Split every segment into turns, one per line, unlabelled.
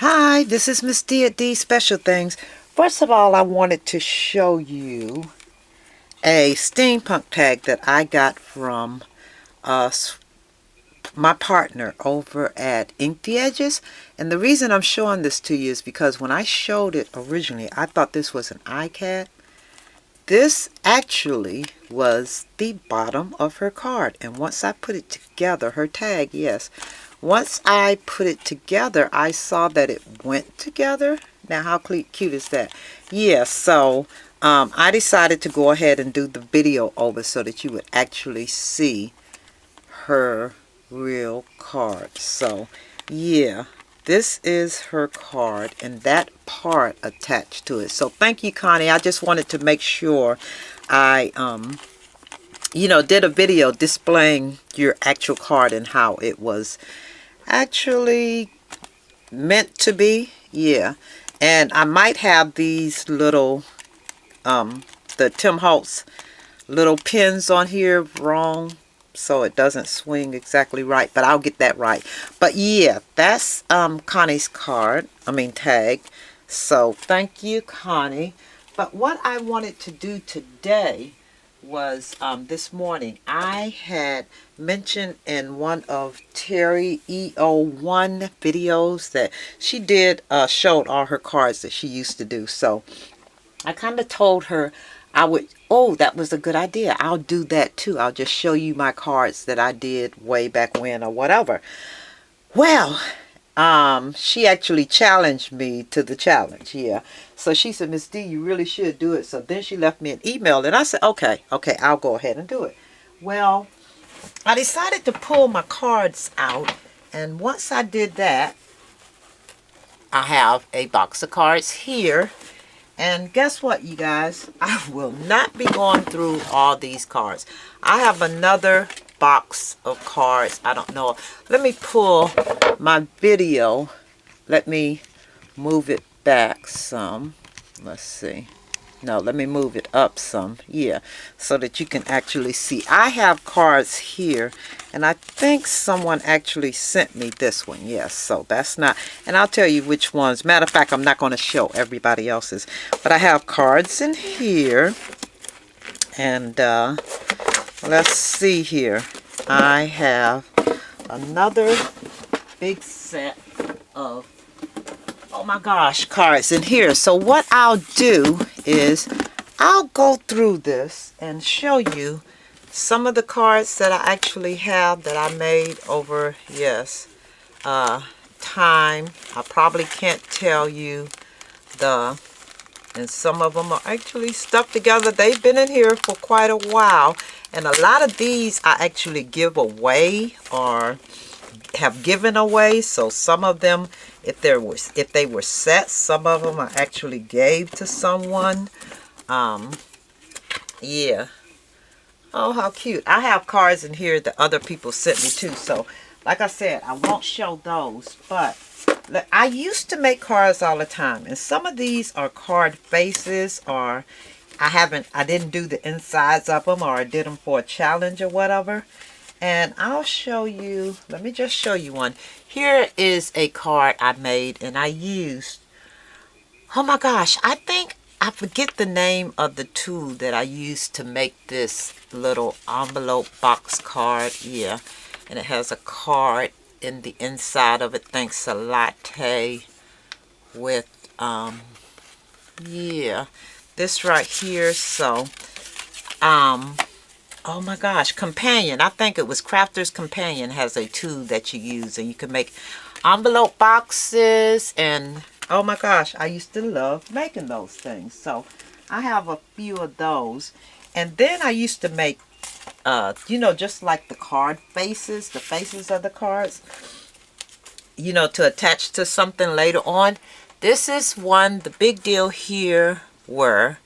Hi, this is Miss D at D Special Things. First of all, I wanted to show you a steampunk tag that I got from my partner over at Ink the Edges. And the reason I'm showing this to you is because when I showed it originally, I thought this was an iCat. This actually was the bottom of her card. And once I put it together, her tag, yes. Once I put it together, I saw that it went together. Now, how cute is that? Yeah, so I decided to go ahead and do the video over so that you would actually see her real card. So, yeah, this is her card and that part attached to it. So, thank you, Connie. I just wanted to make sure I did a video displaying your actual card and how it was actually meant to be. Yeah, and I might have these little the Tim Holtz little pins on here wrong, so it doesn't swing exactly right, but I'll get that right. But yeah, that's Connie's card, tag. So thank you, Connie. But what I wanted to do today was this morning I had mentioned in one of Terryeo1 videos that she did showed all her cards that she used to do. So I kind of told her I would, oh, that was a good idea. I'll do that too. I'll just show you my cards that I did way back when or whatever. Well, she actually challenged me to the challenge. Yeah. So she said, Miss D, you really should do it. So then she left me an email and I said, okay, I'll go ahead and do it. Well, I decided to pull my cards out. And once I did that, I have a box of cards here. And guess what, you guys? I will not be going through all these cards. I have another box of cards. I don't know. Let me pull my video. Let me move it back some. Let's see. No, let me move it up some. Yeah, so that you can actually see. I have cards here, and I think someone actually sent me this one. Yes, so that's not, and I'll tell you which ones. Matter of fact, I'm not going to show everybody else's, but I have cards in here, and let's see here. I have another big set of, oh my gosh, cards in here. So what I'll do is I'll go through this and show you some of the cards that I actually have that I made over, yes, time. I probably can't tell you and some of them are actually stuck together. They've been in here for quite a while. And a lot of these I actually give away or have given away. So some of them, if they were set, some of them I actually gave to someone. Yeah. Oh, how cute. I have cards in here that other people sent me too. So like I said, I won't show those, but I used to make cards all the time, and some of these are card faces, or I didn't do the insides of them, or I did them for a challenge or whatever. And I'll show you, let me just show you one. Here is a card I made and I used, oh my gosh, I forget the name of the tool that I used to make this little envelope box card. Yeah, and it has a card in the inside of it. Thanks a latte with, yeah, this right here. So, oh my gosh, Companion. I think it was Crafter's Companion has a tool that you use, and you can make envelope boxes. And oh my gosh, I used to love making those things. So I have a few of those. And then I used to make, just like the card faces, the faces of the cards, to attach to something later on. This is one, the big deal here were,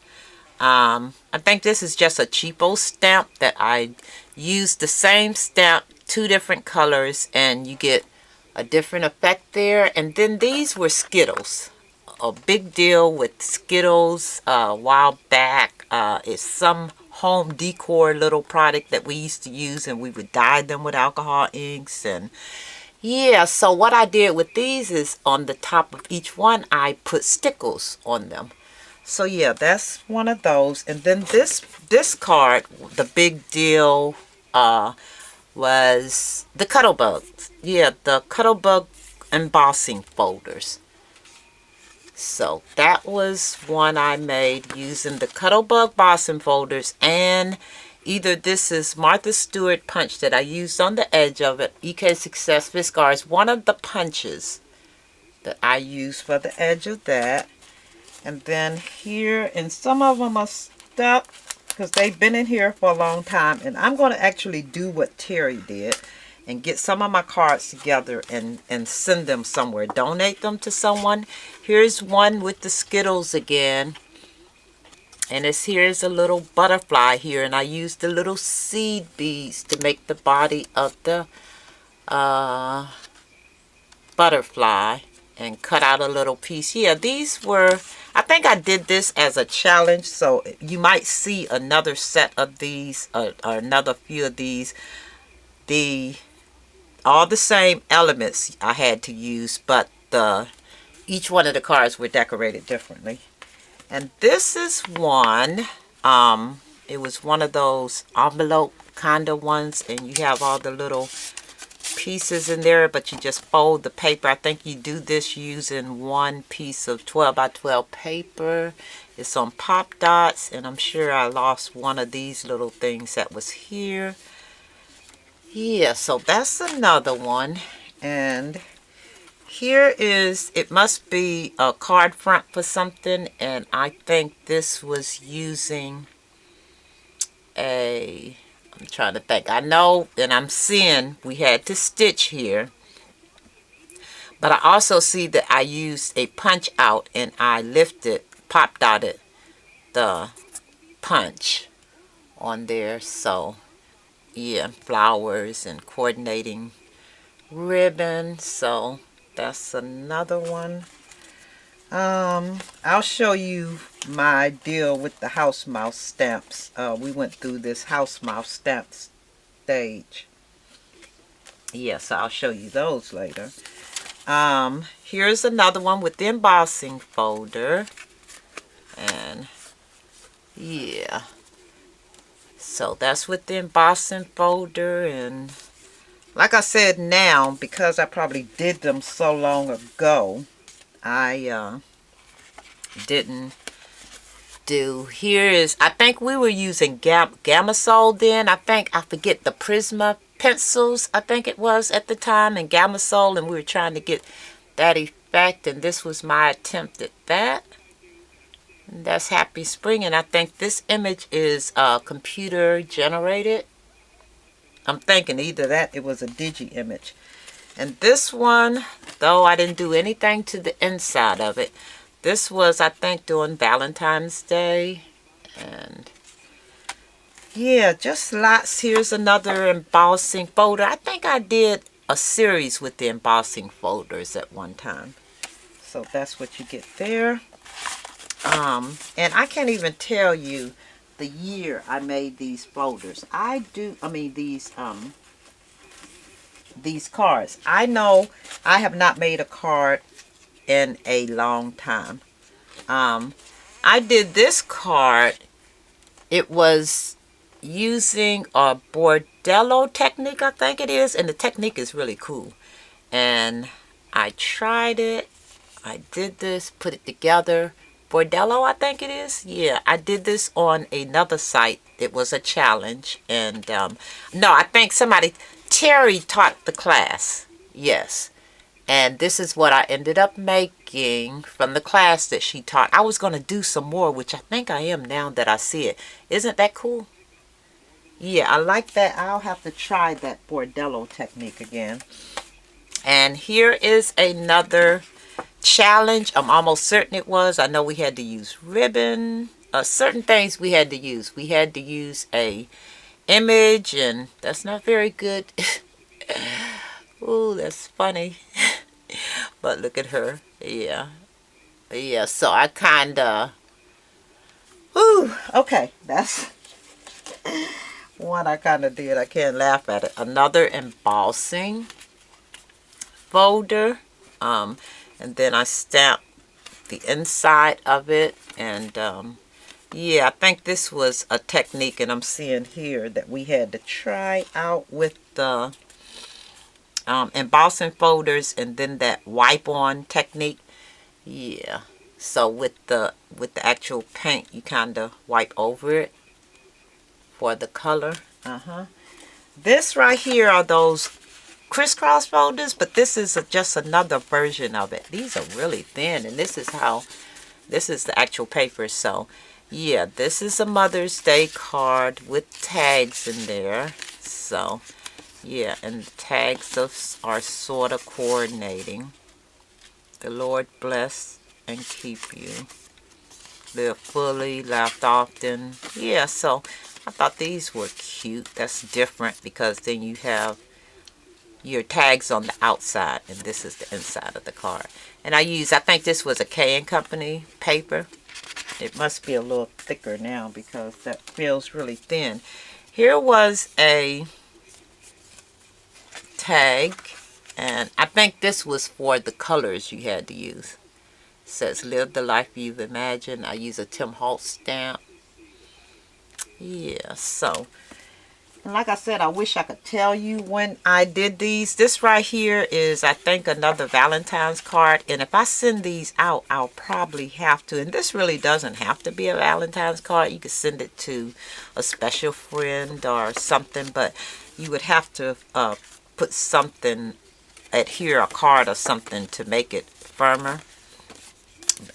I think this is just a cheapo stamp that I used the same stamp, 2 different colors, and you get a different effect there. And then these were Skittles. A big deal with Skittles a while back. It's some home decor little product that we used to use, and we would dye them with alcohol inks. And Yeah, so what I did with these is on the top of each one, I put stickles on them. So yeah, that's one of those. And then this card, the big deal, was the Cuttlebug. Yeah, the Cuttlebug embossing folders. So that was one I made using the Cuttlebug embossing folders, and either this is Martha Stewart punch that I used on the edge of it. EK Success Viscar is one of the punches that I used for the edge of that. And then here, and some of them are stuck because they've been in here for a long time. And I'm going to actually do what Terry did and get some of my cards together and send them somewhere. Donate them to someone. Here's one with the Skittles again. And here's a little butterfly here. And I used the little seed beads to make the body of the butterfly. And cut out a little piece. Yeah, these were, I think I did this as a challenge, so you might see another set of these, or another few of these. All the same elements I had to use, but each one of the cards were decorated differently. And this is one, it was one of those envelope kind of ones, and you have all the little pieces in there, but you just fold the paper. I think you do this using one piece of 12 by 12 paper. It's on pop dots, and I'm sure I lost one of these little things that was here. Yeah, so that's another one. And here is, it must be a card front for something, and I think this was using I'm trying to think. I know, and I'm seeing we had to stitch here. But I also see that I used a punch out and I pop dotted the punch on there. So, yeah, flowers and coordinating ribbon. So, that's another one. I'll show you my deal with the house mouse stamps. We went through this house mouse stamp stage. Yes, I'll show you those later. Here's another one with the embossing folder. And yeah. So that's with the embossing folder. And like I said, now, because I probably did them so long ago, I didn't do. I think we were using Gamasol then. I forget the Prisma pencils, I think it was at the time, and Gamasol, and we were trying to get that effect, and this was my attempt at that. And that's Happy Spring, and I think this image is computer generated. I'm thinking either that, it was a digi image. And this one, though I didn't do anything to the inside of it, this was, I think, during Valentine's Day. And yeah, just lots. Here's another embossing folder. I think I did a series with the embossing folders at one time. So that's what you get there. And I can't even tell you the year I made these folders. These cards. I know I have not made a card in a long time. I did this card. It was using a bordello technique, I think it is, and the technique is really cool. And I tried it. I did this, put it together. Bordello, I think it is. Yeah, I did this on another site. It was a challenge. And no, I think Terry taught the class. Yes. And this is what I ended up making from the class that she taught. I was going to do some more, which I think I am now that I see it. Isn't that cool? Yeah, I like that. I'll have to try that bordello technique again. And here is another challenge. I'm almost certain it was. I know we had to use ribbon. Certain things we had to use. We had to use a image, and that's not very good. Ooh, that's funny. But look at her. Yeah. Yeah, so I kind of... Ooh, okay. That's one I kind of did. I can't laugh at it. Another embossing. folder, and then I stamped the inside of it. And yeah, I think this was a technique, and I'm seeing here that we had to try out with the embossing folders and then that wipe on technique. Yeah, so with the actual paint, you kind of wipe over it for the color. This right here are those crisscross folders, but this is just another version of it. These are really thin, and this is the actual paper. So yeah, this is a Mother's Day card with tags in there. So yeah, and the tags are sort of coordinating. The Lord bless and keep you. Live fully, laughed often. Yeah, so I thought these were cute. That's different because then you have your tags on the outside, and this is the inside of the card. And I think this was a K & Company paper. It must be a little thicker now because that feels really thin. Here was a tag, and I think this was for the colors you had to use. It says live the life you've imagined. I use a Tim Holtz stamp. Yeah, so and like I said, I wish I could tell you when I did these. This right here is, I think, another Valentine's card. And if I send these out, I'll probably have to. And this really doesn't have to be a Valentine's card. You could send it to a special friend or something. But you would have to put something, adhere a card or something to make it firmer.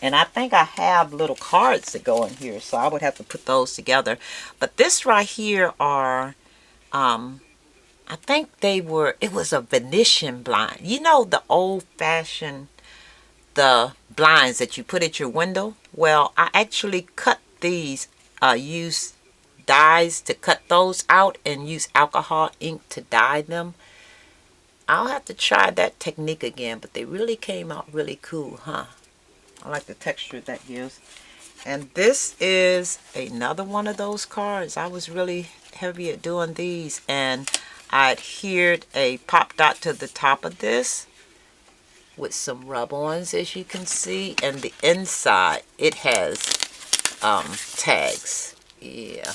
And I think I have little cards that go in here. So I would have to put those together. But this right here are... I think it was a Venetian blind. You know, the old-fashioned, the blinds that you put at your window? Well, I actually cut these, use dyes to cut those out and use alcohol ink to dye them. I'll have to try that technique again, but they really came out really cool, huh? I like the texture that gives. And this is another one of those cards. I was really heavy at doing these, and I adhered a pop dot to the top of this with some rub-ons, as you can see, and the inside it has tags. Yeah,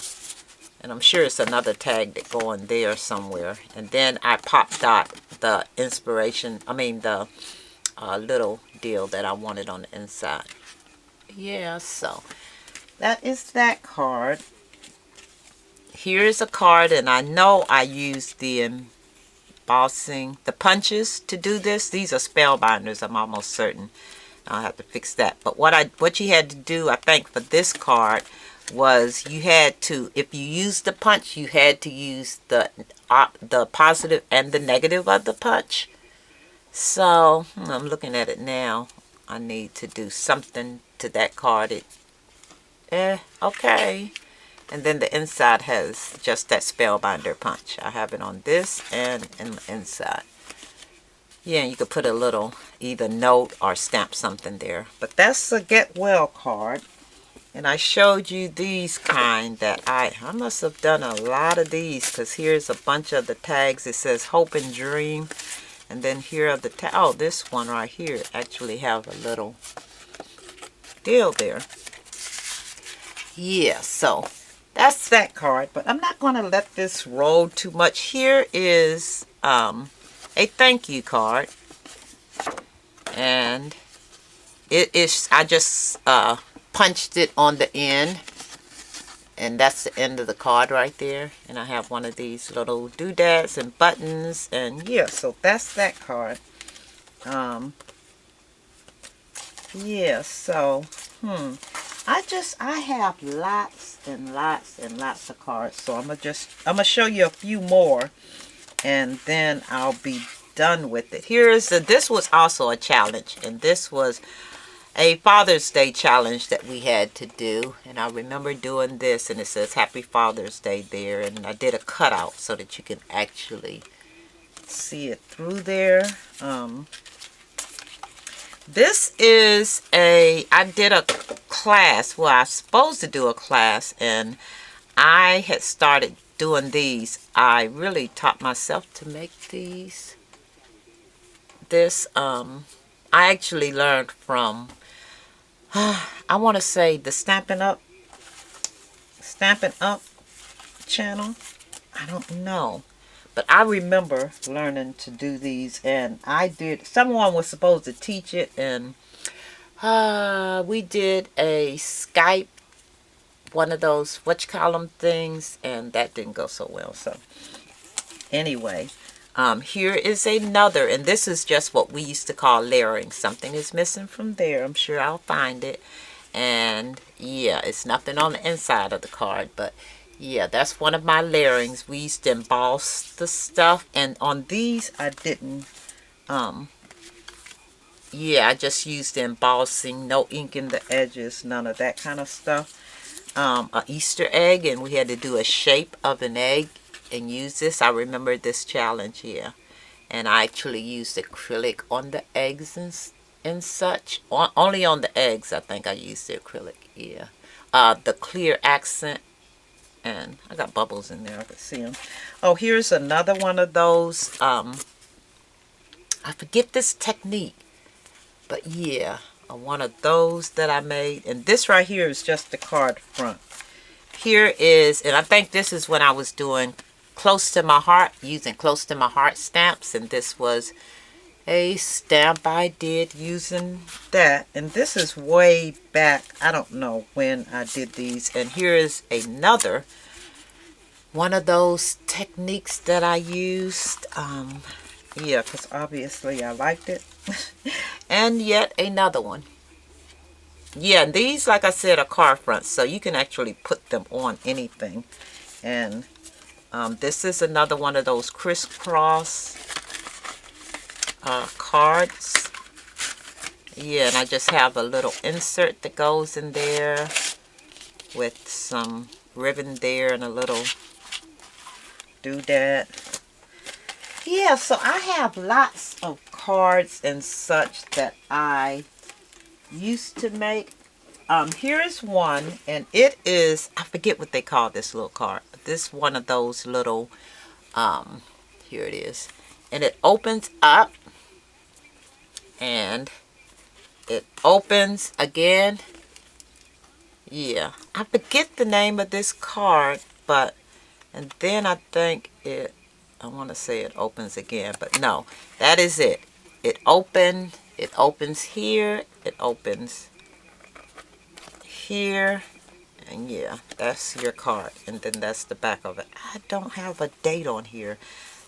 and I'm sure it's another tag that go in there somewhere. And then I pop dot the inspiration, the little deal that I wanted on the inside. Yeah, so that is that card. Here's a card, and I know I used the embossing, the punches to do this. These are spellbinders, I'm almost certain. I'll have to fix that. But what you had to do, I think, for this card was you had to, if you used the punch, you had to use the positive and the negative of the punch. So I'm looking at it now. I need to do something to that card. Okay. And then the inside has just that spellbinder punch. I have it on this and in the inside. Yeah, you could put a little either note or stamp something there. But that's a get well card. And I showed you these kind that I must have done a lot of these, because here's a bunch of the tags. It says hope and dream. And then here are the oh, this one right here actually have a little deal there. Yeah, so that's that card. But I'm not going to let this roll too much. Here is a thank you card. And it is, I just punched it on the end. And that's the end of the card right there. And I have one of these little doodads and buttons. And yeah, so that's that card. Yeah, so, I have lots and lots and lots of cards. So I'm gonna show you a few more. And then I'll be done with it. This was also a challenge. And this was a Father's Day challenge that we had to do, and I remember doing this, and it says Happy Father's Day there, and I did a cutout so that you can actually see it through there. This is I did a class, well, I was supposed to do a class, and I had started doing these. I really taught myself to make these. this. I actually learned from, I want to say the Stampin' Up channel. I don't know. But I remember learning to do these, and I did, someone was supposed to teach it, and we did a Skype, one of those whatchamacallem things, and that didn't go so well. So anyway, here is another, and this is just what we used to call layering. Something is missing from there. I'm sure I'll find it. And yeah, it's nothing on the inside of the card, but yeah, that's one of my layerings. We used to emboss the stuff, and on these I didn't, yeah, I just used the embossing, no ink in the edges, none of that kind of stuff. A Easter egg, and we had to do a shape of an egg and use this. I remember this challenge here, and I actually used acrylic on the eggs and such. Only on the eggs, I think I used the acrylic. Yeah, the clear accent, and I got bubbles in there. I can see them. Oh, here's another one of those. I forget this technique, but yeah, one of those that I made. And this right here is just the card front. Here is, and I think this is when I was doing Close to My Heart, using Close to My Heart stamps, and this was a stamp I did using that. And this is way back, I don't know when I did these. And here is another one of those techniques that I used. Yeah, because obviously I liked it. And yet another one. Yeah, and these, like I said, are card fronts, so you can actually put them on anything. And this is another one of those crisscross cards. Yeah, and I just have a little insert that goes in there with some ribbon there and a little doodad. Yeah, so I have lots of cards and such that I used to make. Here's one, and it is, I forget what they call this little card. This one of those little, here it is. And it opens up, and it opens again. Yeah, I forget the name of this card, but, and then I think it, I want to say it opens again, but no, that is it. It opens here, it opens here, and yeah, that's your card, and then that's the back of it. I don't have a date on here,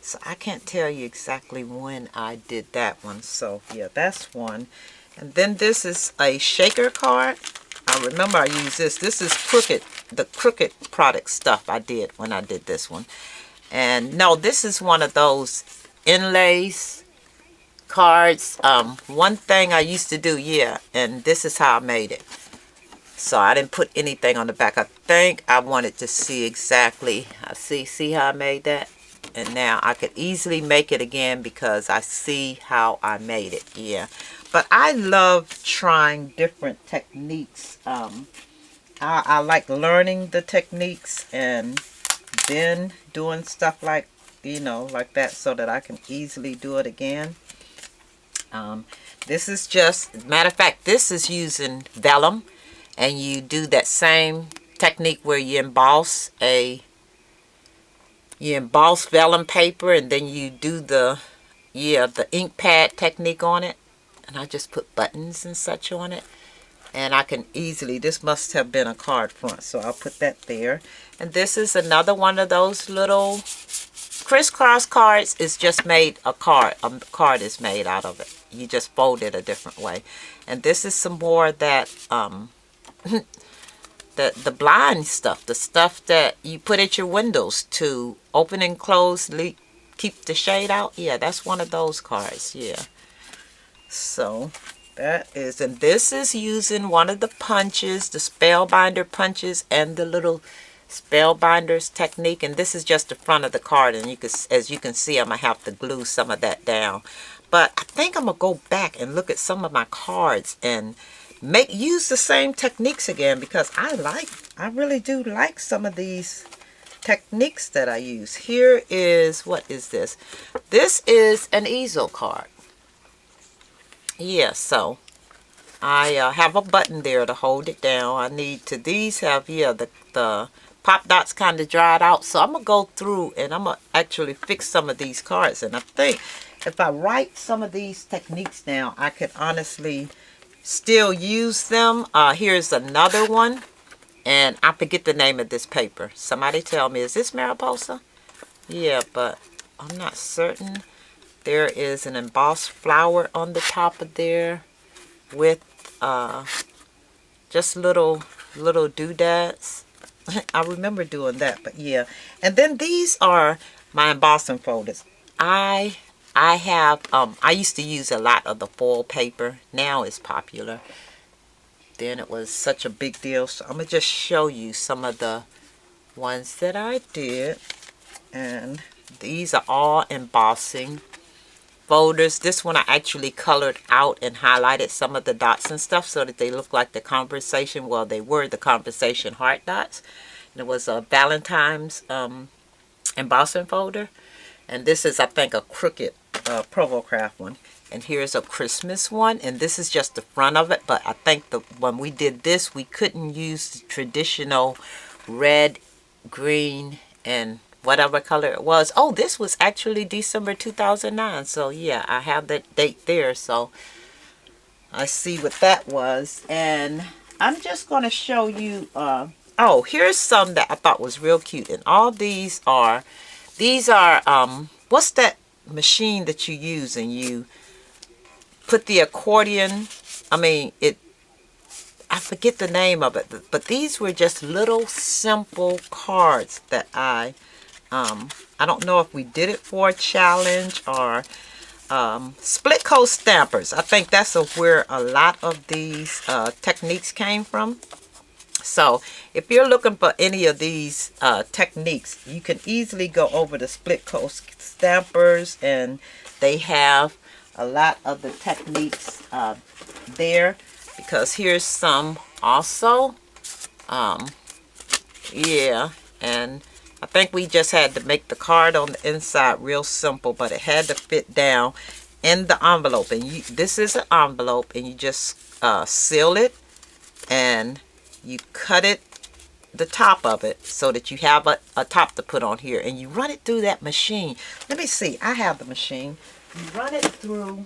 so I can't tell you exactly when I did that one. So yeah, that's one. And then this is a shaker card. I remember I used this. This is Crooked, the Crooked product stuff I did when I did this one. And no, this is one of those inlays cards. One thing I used to do, yeah, and this is how I made it. So I didn't put anything on the back. I think I wanted to see exactly, see how I made that? And now I could easily make it again because I see how I made it, yeah. But I love trying different techniques. I like learning the techniques and then doing stuff like, you know, like that, so that I can easily do it again. This is just, matter of fact, this is using vellum, and you do that same technique where you emboss vellum paper, and then you do the ink pad technique on it. And I just put buttons and such on it. And I can easily, this must have been a card front, so I'll put that there. And this is another one of those little crisscross cards. It's just made a card is made out of it. You just fold it a different way. And this is some more of that, the blind stuff, the stuff that you put at your windows to open and close, keep the shade out. Yeah, that's one of those cards, yeah. So that is, and this is using one of the punches, the spellbinder punches, and the little spellbinders technique. And this is just the front of the card, and you can, as you can see, I'm gonna have to glue some of that down. But I think I'm gonna go back and look at some of my cards and use the same techniques again, because I really do like some of these techniques that I use. Here is, what is this? This is an easel card. yeah, so I have a button there to hold it down. I need to, these have, yeah, the pop dots kind of dried out. So I'm going to go through and I'm going to actually fix some of these cards. And I think if I write some of these techniques down, I could honestly still use them. Here's another one. And I forget the name of this paper. Somebody tell me, is this Mariposa? Yeah, but I'm not certain. There is an embossed flower on the top of there with just little doodads. I remember doing that, but yeah. And then these are my embossing folders. I have I used to use a lot of the foil paper. Now it's popular. Then it was such a big deal. So I'm gonna just show you some of the ones that I did. And these are all embossing folders. This one I actually colored out and highlighted some of the dots and stuff so that they look like the conversation. Well, they were the conversation heart dots. And it was a Valentine's embossing folder. And this is, I think, a crooked Provocraft one. And here's a Christmas one. And this is just the front of it. But I think when we did this, we couldn't use the traditional red, green, and whatever color it was. Oh, this was actually December 2009. So yeah, I have that date there. So I see what that was. And I'm just going to show you. Oh, here's some that I thought was real cute. And all these are what's that machine that you use and you put the accordion? I mean, I forget the name of it, but these were just little simple cards that I don't know if we did it for a challenge or split coat stampers. I think that's where a lot of these techniques came from. So if you're looking for any of these techniques, you can easily go over to Split Coat Stampers, and they have a lot of the techniques there, because here's some also. Yeah, and I think we just had to make the card on the inside real simple, but it had to fit down in the envelope. And this is an envelope, and you just seal it, and you cut it, the top of it, so that you have a top to put on here, and you run it through that machine. Let me see, I have the machine. You run it through.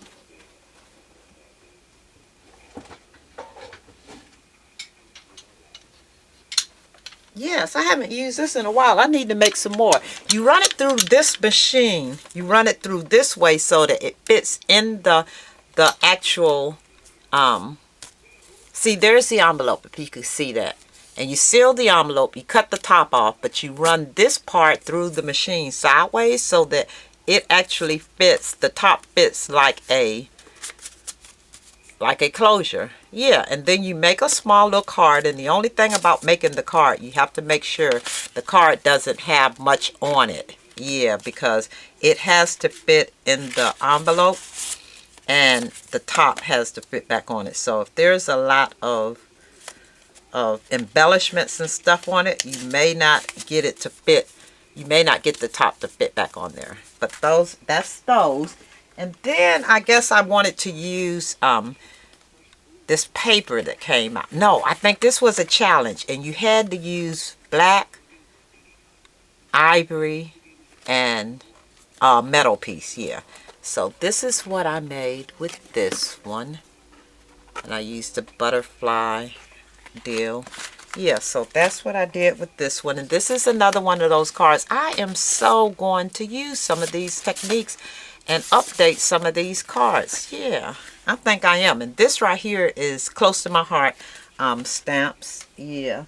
Yes, I haven't used this in a while. I need to make some more. You run it through this machine. You run it through this way so that it fits in the actual, see, there's the envelope, if you could see that. And you seal the envelope, you cut the top off, but you run this part through the machine sideways so that it actually fits, the top fits like a closure. Yeah, and then you make a small little card, and the only thing about making the card, you have to make sure the card doesn't have much on it. Yeah, because it has to fit in the envelope, and the top has to fit back on it. So if there's a lot of embellishments and stuff on it, you may not get it to fit. You may not get the top to fit back on there. But that's those. And then I guess I wanted to use this paper that came out. No, I think this was a challenge, and you had to use black, ivory, and metal piece. Yeah. So this is what I made with this one, and I used the butterfly deal. Yeah, so that's what I did with this one. And this is another one of those cards. I am so going to use some of these techniques and update some of these cards. Yeah, I think I am. And this right here is close to my heart. Stamps. Yeah.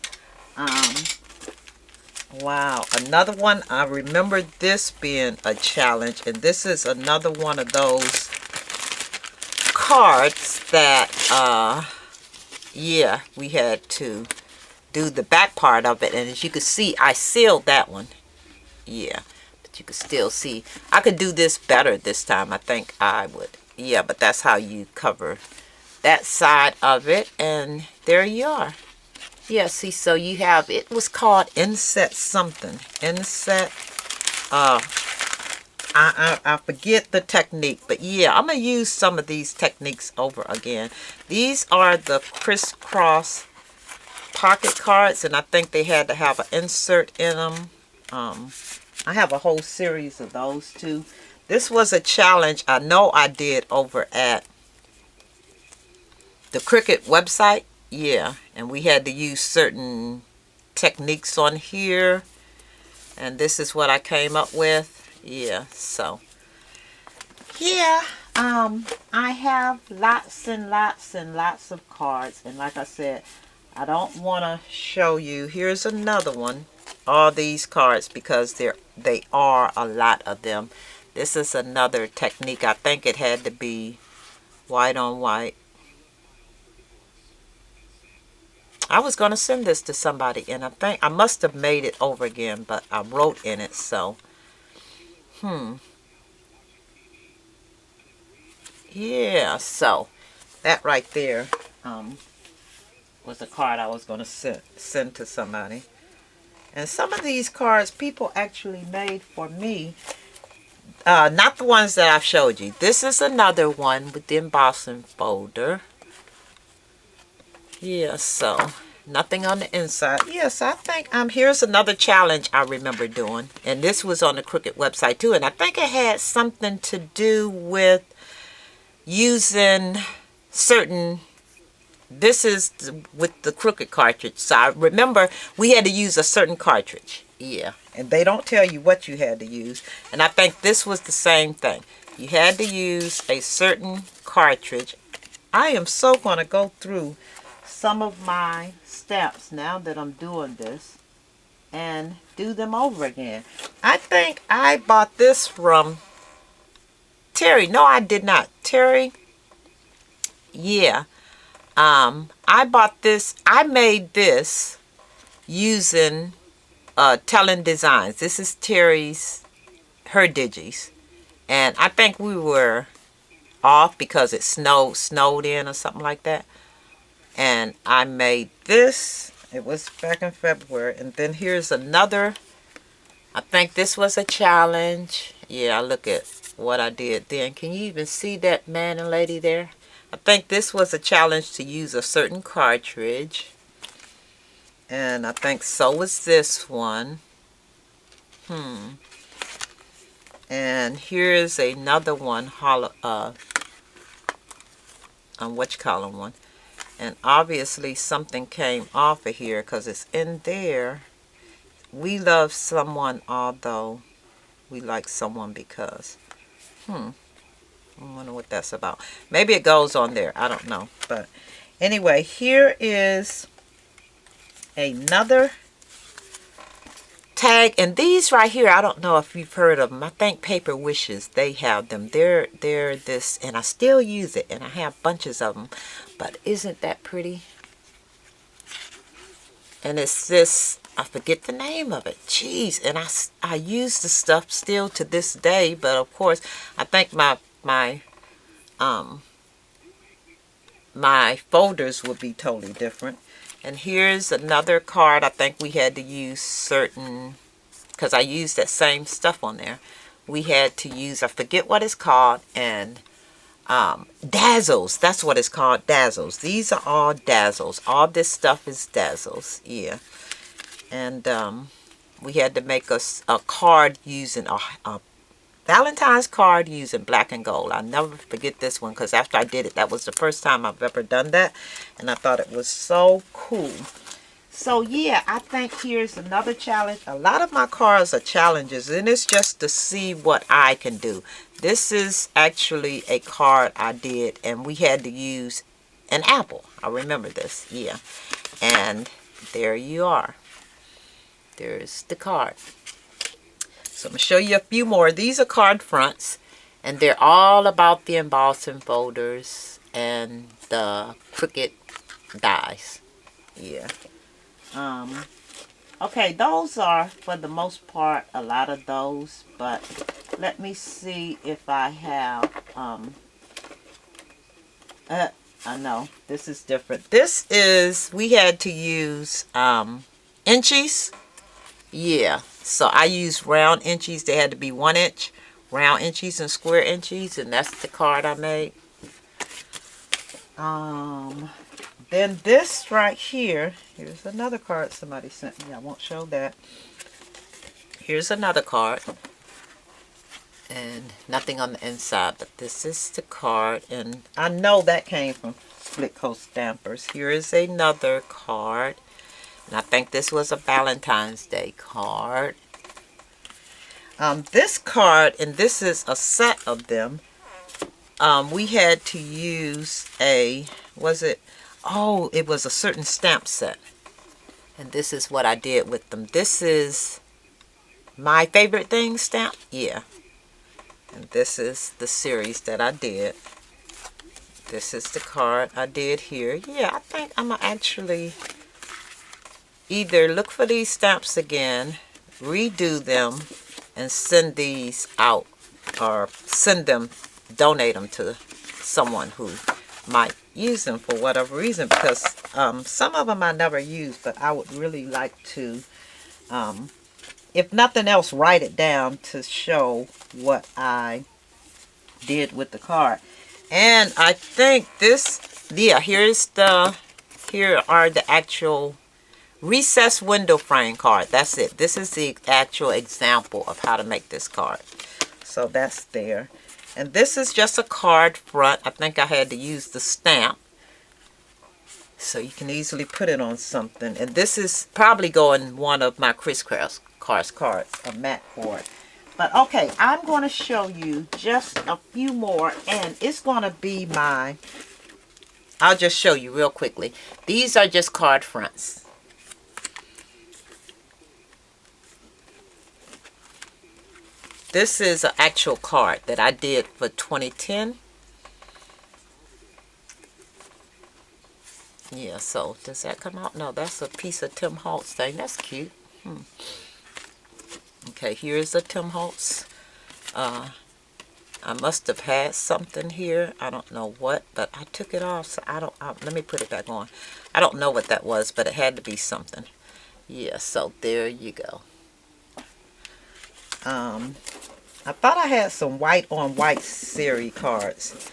Wow. Another one. I remember this being a challenge. And this is another one of those cards that, yeah, we had to do the back part of it. And as you can see, I sealed that one. Yeah. You could still see. I could do this better this time. I think I would. Yeah, but that's how you cover that side of it. And there you are. Yeah, see, so you have, it was called Inset something. Inset I forget the technique, but yeah, I'm gonna use some of these techniques over again. These are the crisscross pocket cards, and I think they had to have an insert in them. I have a whole series of those too. This was a challenge I know I did over at the Cricut website. Yeah, and we had to use certain techniques on here, and this is what I came up with. Yeah, so yeah, I have lots and lots and lots of cards, and like I said, I don't want to show you. Here's another one. All these cards, because they are a lot of them. This is another technique. I think it had to be white on white. I was going to send this to somebody, and I think I must have made it over again, but I wrote in it, so yeah, so that right there was a card I was going to send to somebody. And some of these cards people actually made for me. Not the ones that I've showed you. This is another one with the embossing folder. Yeah, so nothing on the inside. Yes, I think here's another challenge I remember doing. And this was on the Cricut website too. And I think it had something to do with using certain... This is with the Cricut cartridge. So I remember we had to use a certain cartridge. Yeah. And they don't tell you what you had to use. And I think this was the same thing. You had to use a certain cartridge. I am so going to go through some of my steps now that I'm doing this and do them over again. I think I bought this from Terry. No, I did not. Terry. Yeah. I bought this. I made this using Telling Designs. This is Terry's, her digis. And I think we were off because it snowed in or something like that. And I made this. It was back in February. And then here's another. I think this was a challenge. Yeah, look at what I did then. Can you even see that man and lady there? I think this was a challenge to use a certain cartridge. And I think so was this one. And here's another one, whatchamacallit one. And obviously something came off of here because it's in there. We love someone, although we like someone because. I wonder what that's about. Maybe it goes on there. I don't know. But anyway, here is another tag. And these right here, I don't know if you've heard of them. I think Paper Wishes, they have them. They're this, and I still use it. And I have bunches of them. But isn't that pretty? And it's this, I forget the name of it. Jeez. And I use the stuff still to this day. But of course, I think my folders would be totally different. And here's another card. I think we had to use certain, because I used that same stuff on there. We had to use, I forget what it's called, and dazzles. That's what it's called, dazzles. These are all dazzles. All this stuff is dazzles. Yeah. And we had to make us a card using a Valentine's card using black and gold. I'll never forget this one because after I did it, that was the first time I've ever done that. And I thought it was so cool. So yeah, I think here's another challenge. A lot of my cards are challenges, and it's just to see what I can do. This is actually a card I did, and we had to use an apple. I remember this, yeah. And there you are. There's the card. So I'm going to show you a few more. These are card fronts, and they're all about the embossing folders and the Cricut dies. Yeah. Okay, those are, for the most part, a lot of those, but let me see if I have, I know, this is different. This is, we had to use, inchies. Yeah. So I used round inchies. They had to be 1 inch round inchies and square inchies, and that's the card I made. Then this right here, here's another card somebody sent me. I won't show that. Here's another card. And nothing on the inside, but this is the card, and I know that came from Split Coast Stampers. Here is another card, and I think this was a Valentine's Day card. This card, and this is a set of them. We had to use a, it was a certain stamp set, and this is what I did with them. This is My Favorite Things stamp, yeah. And this is the series that I did. This is the card I did here. Yeah, I think I'm going to actually either look for these stamps again, redo them, and send these out. Or donate them to someone who might use them for whatever reason. Because some of them I never use, but I would really like to, if nothing else, write it down to show what I did with the card. And I think this, yeah, here are the actual recessed window frame card. That's it. This is the actual example of how to make this card. So that's there. And this is just a card front. I think I had to use the stamp, so you can easily put it on something. And this is probably going one of my crisscross cards, a matte cord. But okay, I'm going to show you just a few more, and it's going to be I'll just show you real quickly. These are just card fronts. This is an actual card that I did for 2010. Yeah, so does that come out? No, that's a piece of Tim Holtz thing. That's cute. Okay, here's a Tim Holtz. I must have had something here. I don't know what, but I took it off, so let me put it back on. I don't know what that was, but it had to be something. Yeah, so there you go. I thought I had some white on white series cards.